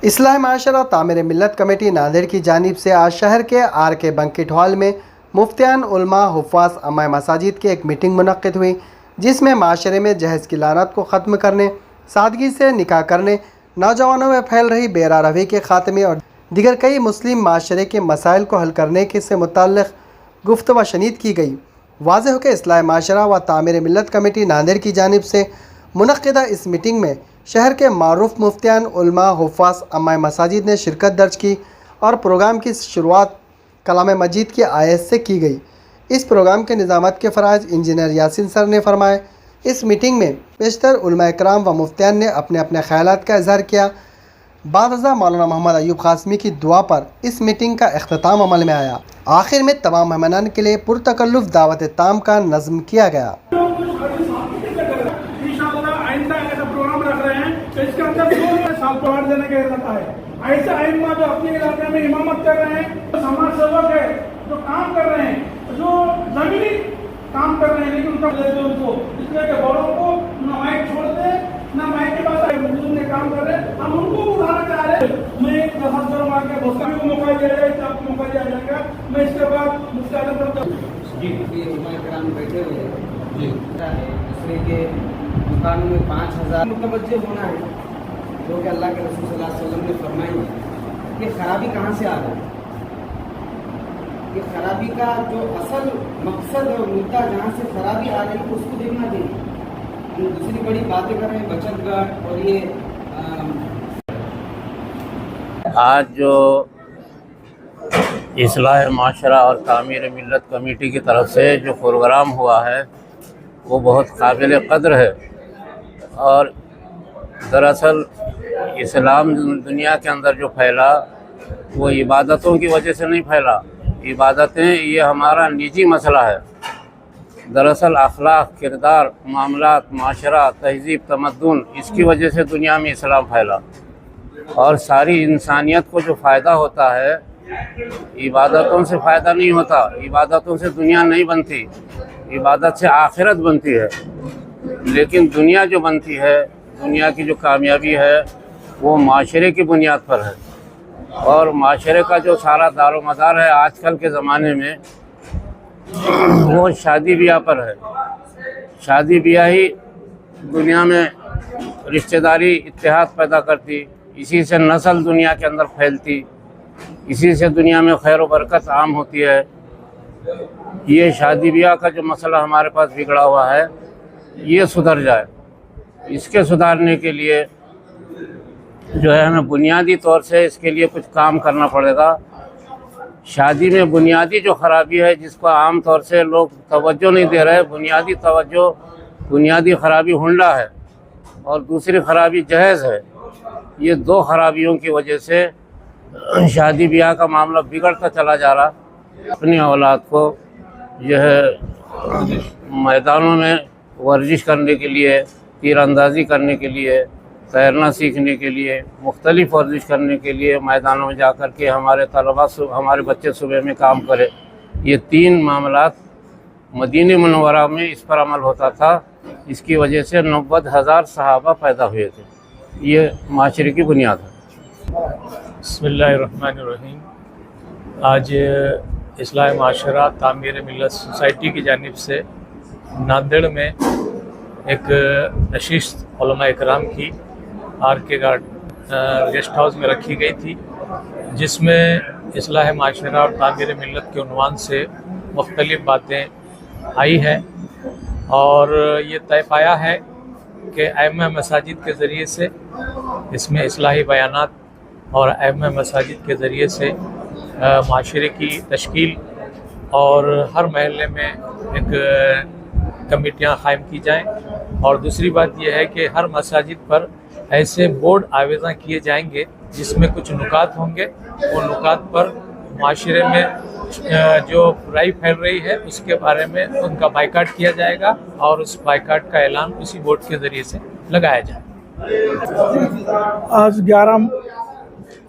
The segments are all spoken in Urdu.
اصلاح معاشرہ تعمیر ملت کمیٹی ناندیڑ کی جانب سے آج شہر کے آر کے بنکٹ ہال میں مفتیان علماء حفاظ امام مساجد کی ایک میٹنگ منعقد ہوئی، جس میں معاشرے میں جہیز کی لعنت کو ختم کرنے، سادگی سے نکاح کرنے، نوجوانوں میں پھیل رہی بے راہ روی کے خاتمے اور دیگر کئی مسلم معاشرے کے مسائل کو حل کرنے کے سے متعلق گفتگو شنید کی گئی۔ واضح ہو کہ اصلاح معاشرہ و تعمیر ملت کمیٹی ناندیڑ کی جانب سے منعقدہ اس میٹنگ میں شہر کے معروف مفتیان علماء حفاظ امام مساجد نے شرکت درج کی اور پروگرام کی شروعات کلام مجید کی آیت سے کی گئی۔ اس پروگرام کے نظامت کے فرائض انجینئر یاسین سر نے فرمائے۔ اس میٹنگ میں بیشتر علماء کرام و مفتیان نے اپنے اپنے خیالات کا اظہار کیا۔ بعد ازاں مولانا محمد ایوب قاسمی کی دعا پر اس میٹنگ کا اختتام عمل میں آیا۔ آخر میں تمام مہمانان کے لیے پرتکلف دعوت تام کا نظم کیا گیا۔ ایسے ائمہ جو اپنے علاقے میں امامت کر رہے ہیں، سماج سیوک ہے، جو کام کر رہے ہیں، جو زمینی کام کر رہے ہیں، لیکن ان کا لیتے ان کو اس لیے کہ بڑوں کو نہ مائک چھوڑتے نہ مائک کے بعد نے کام کر رہے ہیں، ہم ان کو اٹھانا چاہ رہے ہیں۔ میں ایک دفعہ کروں آ کے بہت کو موقع دیا جائے، آپ کو موقع دیا جائے گا۔ میں اس کے بعد مفتی اعظم صاحب جی علماء کرام بیٹھے ہوئے ہیں جی دوسرے کے مکانوں میں 5000 متوجہ ہونا ہے، جو کہ اللہ کے رسول صلی اللہ علیہ وسلم نے فرمائی ہے۔ یہ خرابی کہاں سے آ رہی ہے؟ یہ خرابی کا جو اصل مقصد اور مدعا جہاں سے خرابی آ رہی ہے اس کو دیکھنا چاہیے۔ ہم دوسری بڑی باتیں کر رہے ہیں بچت گھر اور یہ آج جو اصلاح معاشرہ اور تعمیر ملت کمیٹی کی طرف سے جو پروگرام ہوا ہے وہ بہت قابل قدر ہے، اور دراصل اسلام دنیا کے اندر جو پھیلا وہ عبادتوں کی وجہ سے نہیں پھیلا۔ عبادتیں یہ ہمارا نجی مسئلہ ہے۔ دراصل اخلاق، کردار، معاملات، معاشرہ، تہذیب، تمدن، اس کی وجہ سے دنیا میں اسلام پھیلا، اور ساری انسانیت کو جو فائدہ ہوتا ہے عبادتوں سے فائدہ نہیں ہوتا۔ عبادتوں سے دنیا نہیں بنتی، عبادت سے آخرت بنتی ہے، لیکن دنیا جو بنتی ہے، دنیا کی جو کامیابی ہے وہ معاشرے کی بنیاد پر ہے، اور معاشرے کا جو سارا دار و مدار ہے آج کل کے زمانے میں وہ شادی بیاہ پر ہے۔ شادی بیاہ ہی دنیا میں رشتہ داری اتحاد پیدا کرتی، اسی سے نسل دنیا کے اندر پھیلتی، اسی سے دنیا میں خیر و برکت عام ہوتی ہے۔ یہ شادی بیاہ کا جو مسئلہ ہمارے پاس بگڑا ہوا ہے یہ سدھر جائے۔ اس کے سدھارنے کے لیے جو ہے ہمیں بنیادی طور سے اس کے لیے کچھ کام کرنا پڑے گا۔ شادی میں بنیادی جو خرابی ہے جس کو عام طور سے لوگ توجہ نہیں دے رہے، بنیادی خرابی ہنڈا ہے اور دوسری خرابی جہیز ہے۔ یہ دو خرابیوں کی وجہ سے شادی بیاہ کا معاملہ بگڑتا چلا جا رہا۔ اپنی اولاد کو جو ہے میدانوں میں ورزش کرنے کے لیے، تیر اندازی کرنے کے لیے، تیرنا سیکھنے کے لیے، مختلف ورزش کرنے کے لیے میدانوں میں جا کر کے ہمارے بچے صبح میں کام کرے۔ یہ تین معاملات مدینہ منورہ میں اس پر عمل ہوتا تھا، اس کی وجہ سے 90,000 صحابہ پیدا ہوئے تھے۔ یہ معاشرے کی بنیاد ہے۔ بسم اللہ الرحمن الرحیم۔ آج اصلاح معاشرہ تعمیر ملت سوسائٹی کی جانب سے ناندیڑ میں ایک نشست علماء اکرام کی آر کے گیسٹ ہاؤس میں رکھی گئی تھی، جس میں اصلاح معاشرہ اور تعمیر ملت کے عنوان سے مختلف باتیں آئی ہیں، اور یہ طے پایا ہے کہ ائمہ مساجد کے ذریعے سے اس میں اصلاحی بیانات اور ائمہ مساجد کے ذریعے سے معاشرے کی تشکیل اور ہر محلے میں ایک کمیٹیاں قائم کی جائیں، اور دوسری بات یہ ہے کہ ہر مساجد پر ایسے بورڈ آویزاں کیے جائیں گے جس میں کچھ نکات ہوں گے، وہ نکات پر معاشرے میں جو برائی پھیل رہی ہے اس کے بارے میں ان کا بائیکاٹ کیا جائے گا، اور اس بائیکاٹ کا اعلان اسی بورڈ کے ذریعے سے لگایا جائے۔ آج 11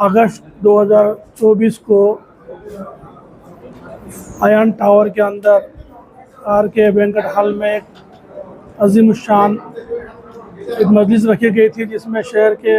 اگست 2024 کو آیان ٹاور کے اندر آر کے بینکٹ ہال میں ایک عظیم الشان ایک مجلس رکھی گئی تھی، جس میں شہر کے